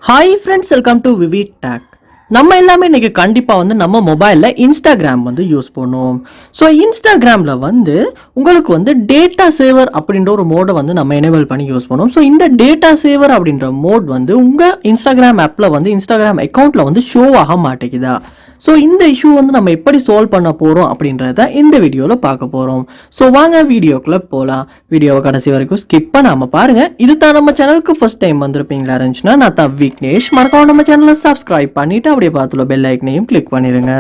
Hi friends, welcome to VividTech. நம்ம எல்லாமே இன்னைக்கு கண்டிப்பா நம்ம மொபைல்ல இன்ஸ்டாகிராம் யூஸ் பண்ணுவோம். ஸோ இன்ஸ்டாகிராம்ல உங்களுக்கு டேட்டா சேவர் அப்படின்ற ஒரு மோடை நம்ம எனேபிள் பண்ணி யூஸ் பண்ணுவோம். ஸோ இந்த டேட்டா சேவர் அப்படின்ற மோட் உங்க இன்ஸ்டாகிராம் ஆப்ல இன்ஸ்டாகிராம் அக்கௌண்ட்ல ஷோ ஆக மாட்டேங்குதா? ஸோ இந்த இஷ்யூ நம்ம எப்படி சால்வ் பண்ண போகிறோம் அப்படின்றத இந்த வீடியோவில் பார்க்க போகிறோம். ஸோ வாங்க வீடியோக்குள்ளே போகலாம். வீடியோவை கடைசி வரைக்கும் ஸ்கிப் பண்ணாமல் பாருங்கள். இது தான் நம்ம சேனலுக்கு ஃபர்ஸ்ட் டைம் வந்திருப்பீங்களா இருந்துச்சுன்னா நான் தான் விக்னேஷ். மறக்காம நம்ம சேனலை சப்ஸ்கிரைப் பண்ணிவிட்டு அப்படியே பார்த்துள்ள பெல் ஐக்கனையும் கிளிக் பண்ணிடுங்க.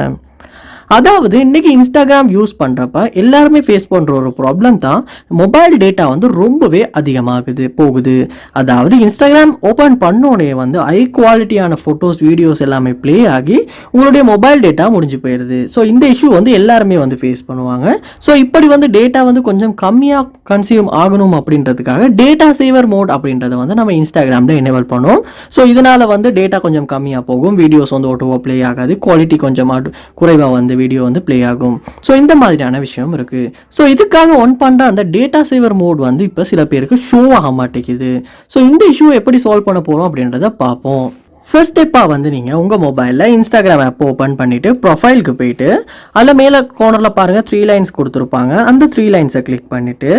அதாவது இன்னைக்கு இன்ஸ்டாகிராம் யூஸ் பண்ணுறப்ப எல்லாருமே ஃபேஸ் பண்ணுற ஒரு ப்ராப்ளம் தான் மொபைல் டேட்டா ரொம்பவே அதிகமாகுது போகுது. அதாவது இன்ஸ்டாகிராம் ஓப்பன் பண்ணோடனே ஹை குவாலிட்டியான ஃபோட்டோஸ் வீடியோஸ் எல்லாமே ப்ளே ஆகி உங்களுடைய மொபைல் டேட்டா முடிஞ்சு போயிடுது. ஸோ இந்த இஷ்யூ எல்லாருமே ஃபேஸ் பண்ணுவாங்க. ஸோ இப்படி டேட்டா கொஞ்சம் கம்மியாக கன்சியூம் ஆகணும் அப்படின்றதுக்காக டேட்டா சேவர் மோட் அப்படின்றத நம்ம இன்ஸ்டாகிராமில் எனேபிள் பண்ணுவோம். ஸோ இதனால் டேட்டா கொஞ்சம் கம்மியாக போகும், வீடியோஸ் ஓட்டோவாக ப்ளே ஆகாது, குவாலிட்டி கொஞ்சம் குறைவாக வீடியோ ப்ளே ஆகும். ஸோ இந்த மாதிரியான விஷயம் இருக்கு. ஸோ இதுக்காக ஒன் பண்ற அந்த டேட்டா சேவர் மோட் இப்போ சில பேருக்கு ஷோ ஆக மாட்டேங்குது. ஸோ இந்த இஷ்யூ எப்படி சால்வ் பண்ண போறோம் அப்படின்றத பார்ப்போம். ஃபர்ஸ்ட் ஸ்டெப்பாக நீங்கள் உங்கள் மொபைலில் இன்ஸ்டாகிராம் ஆப் ஓப்பன் பண்ணிவிட்டு ப்ரொஃபைலுக்கு போயிட்டு அதில் மேலே கார்னரில் பாருங்கள் 3 லைன்ஸ் கொடுத்துருப்பாங்க. அந்த 3 லைன்ஸை கிளிக் பண்ணிவிட்டு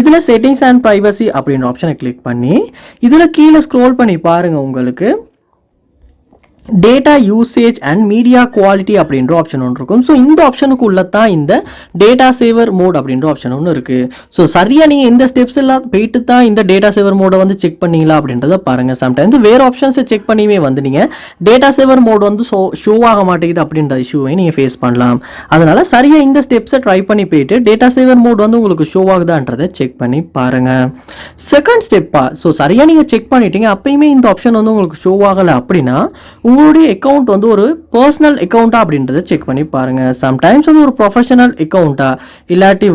இதில் செட்டிங்ஸ் அண்ட் ப்ரைவசி அப்படின்ற ஆப்ஷனை கிளிக் பண்ணி இதில் கீழே ஸ்க்ரோல் பண்ணி பாருங்கள். உங்களுக்கு data usage and media quality அப்படின்ற ஆப்ஷன் ஒன்று இருக்கும். ஸோ இந்த ஆப்ஷனுக்கு உள்ள தான் இந்த டேட்டா சேவர் மோட் அப்படின்ற ஆப்ஷன் ஒன்று இருக்குது. ஸோ சரியாக நீங்கள் இந்த ஸ்டெப்ஸ் எல்லாம் போயிட்டு தான் இந்த டேட்டா சேவர் மோடை செக் பண்ணீங்களா அப்படின்றத பாருங்கள். சம்டைம்ஸ் வேறு ஆப்ஷன்ஸை செக் பண்ணியுமே நீங்கள் டேட்டா சேவர் மோட் ஷோ ஆக மாட்டேங்குது அப்படின்ற இஷ்யூவை நீங்கள் ஃபேஸ் பண்ணலாம். அதனால் சரியாக இந்த ஸ்டெப்ஸை ட்ரை பண்ணி போயிட்டு டேட்டா சேவர் மோட் உங்களுக்கு ஷோ ஆகுதான்றதை செக் பண்ணி பாருங்கள். செகண்ட் ஸ்டெப்பாக ஸோ சரியாக நீங்கள் செக் பண்ணிட்டீங்க, அப்பயுமே இந்த ஆப்ஷன் உங்களுக்கு ஷோ ஆகலை அப்படின்னா உங்களுடைய அக்கௌண்ட் ஒரு பர்சனல் அக்கௌண்ட்டா அப்படின்றத செக் பண்ணி பாருங்க. சம்டைம்ஸ் ஒரு ப்ரொஃபஷனல் அக்கௌண்ட்டா இல்லாட்டி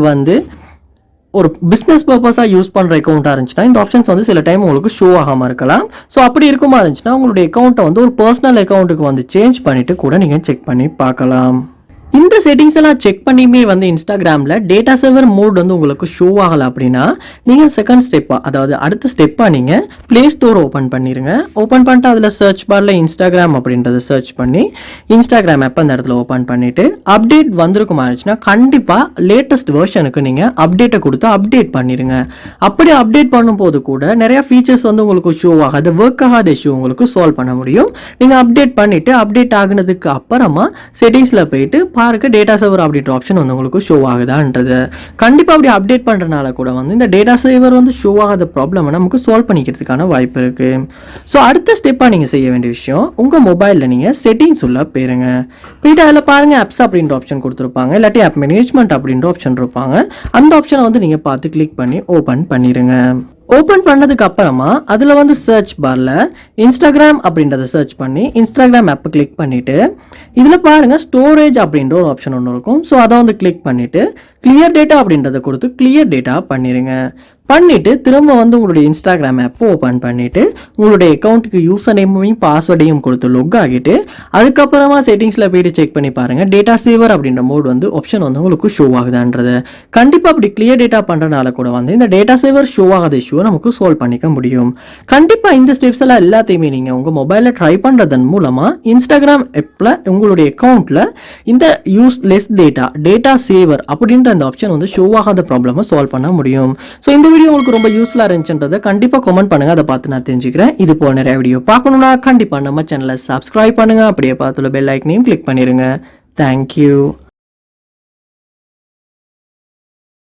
ஒரு பிஸ்னஸ் பர்பஸாக யூஸ் பண்ணுற அக்கௌண்ட்டாக இருந்துச்சுன்னா இந்த ஆப்ஷன்ஸ் சில டைம் உங்களுக்கு ஷோ ஆகாமல் இருக்கலாம். ஸோ அப்படி இருக்குமா இருந்துச்சுன்னா உங்களுடைய அக்கௌண்ட்டை ஒரு பர்சனல் அக்கௌண்ட்டுக்கு சேஞ்ச் பண்ணிட்டு கூட நீங்கள் செக் பண்ணி பார்க்கலாம். இந்த செட்டிங்ஸ் எல்லாம் செக் பண்ணியுமே இன்ஸ்டாகிராமில் டேட்டா சேவர் மோட் உங்களுக்கு ஷோ ஆகலை அப்படின்னா நீங்கள் செகண்ட் ஸ்டெப்பாக, அதாவது அடுத்த ஸ்டெப்பாக நீங்கள் ப்ளே ஸ்டோர் ஓப்பன் பண்ணிடுங்க. ஓப்பன் பண்ணிட்டு அதில் சர்ச் பாரில் இன்ஸ்டாகிராம் அப்படின்றத சர்ச் பண்ணி இன்ஸ்டாகிராம் ஆப் அந்த இடத்துல ஓப்பன் பண்ணிவிட்டு அப்டேட் வந்திருக்குமா இருந்துச்சுன்னா கண்டிப்பாக லேட்டஸ்ட் வெர்ஷனுக்கு நீங்கள் அப்டேட்டை கொடுத்து அப்டேட் பண்ணிடுங்க. அப்படி அப்டேட் பண்ணும்போது கூட நிறையா ஃபீச்சர்ஸ் உங்களுக்கு ஷோ ஆகாது, ஒர்க் ஆகாத இஷ்யூ உங்களுக்கு சால்வ் பண்ண முடியும். நீங்கள் அப்டேட் பண்ணிவிட்டு அப்டேட் ஆகுனதுக்கு அப்புறமா செட்டிங்ஸில் போயிட்டு பாருங்க டேட்டா சேவர் அப்படின்ற ஆப்ஷன் உங்களுக்கு ஷோ ஆகுதான்றது. கண்டிப்பாக அப்படி அப்டேட் பண்ணுறதுனால கூட இந்த டேட்டா சேவர் ஷோ ஆகாத ப்ராப்ளம் நமக்கு சால்வ் பண்ணிக்கிறதுக்கான வாய்ப்பு இருக்கு. ஸோ அடுத்த ஸ்டெப்பாக நீங்கள் செய்ய வேண்டிய விஷயம், உங்கள் மொபைலில் நீங்கள் செட்டிங்ஸ் உள்ள போயிருங்க. போயிட்டு அதில் பாருங்கள் ஆப்ஸ் அப்படின்ற ஆப்ஷன் கொடுத்துருப்பாங்க, இல்லாட்டி ஆப் மேனேஜ்மெண்ட் அப்படின்ற ஆப்ஷன் இருப்பாங்க. அந்த ஆப்ஷனை நீங்கள் பார்த்து கிளிக் பண்ணி ஓப்பன் பண்ணிடுங்க. ஓப்பன் பண்ணதுக்கு அப்புறமா அதில் சர்ச் பாரில் இன்ஸ்டாகிராம் அப்படின்றத சர்ச் பண்ணி இன்ஸ்டாகிராம் ஆப்பை கிளிக் பண்ணிவிட்டு இதில் பாருங்கள் ஸ்டோரேஜ் அப்படின்ற ஒரு ஆப்ஷன் ஒன்று இருக்கும். ஸோ அதை கிளிக் பண்ணிவிட்டு கிளியர் டேட்டா அப்படின்றத கொடுத்து கிளியர் டேட்டா பண்ணிடுங்க. பண்ணிவிட்டு திரும்ப உங்களுடைய இன்ஸ்டாகிராம் ஆப்பை ஓப்பன் பண்ணிவிட்டு உங்களுடைய அக்கௌண்ட்டுக்கு யூசர் நேமையும் பாஸ்வேர்டையும் கொடுத்து லொக் ஆகிட்டு அதுக்கப்புறமா செட்டிங்ஸில் போய்ட்டு செக் பண்ணி பாருங்கள் டேட்டா சேவர் அப்படின்ற மோட் ஆப்ஷன் உங்களுக்கு ஷோ ஆகுதான்றது. கண்டிப்பாக அப்படி கிளியர் டேட்டா பண்ணுறதுனால கூட இந்த டேட்டா சேவர் ஷோ ஆகாத இஷ்யூவை நமக்கு சால்வ் பண்ணிக்க முடியும். கண்டிப்பாக இந்த ஸ்டெப்ஸ் எல்லாம் எல்லாத்தையுமே நீங்கள் உங்கள் மொபைலில் ட்ரை பண்ணுறதன் மூலமாக இன்ஸ்டாகிராம் ஆப்பில் உங்களுடைய அக்கௌண்ட்டில் இந்த யூஸ்லெஸ் டேட்டா சேவர் அப்படின்ற அந்த ஆப்ஷன் ஷோ ஆகாத ப்ராப்ளமை சால்வ் பண்ண முடியும். ஸோ இந்த வீடியோ உங்களுக்கு ரொம்ப யூஸ்ஃபுல்லாக இருந்துச்சுன்றதை கண்டிப்பாக கமெண்ட் பண்ணுங்க, அதை பார்த்து நான் தெரிஞ்சுக்கிறேன். இது போல் நிறைய வீடியோ பார்க்கணும்னா கண்டிப்பாக நம்ம சேனலை சப்ஸ்கிரைப் பண்ணுங்க, அப்படியே பார்த்துள்ள பெல் ஐக்கனையும் கிளிக் பண்ணிடுங்க. தேங்க்யூ.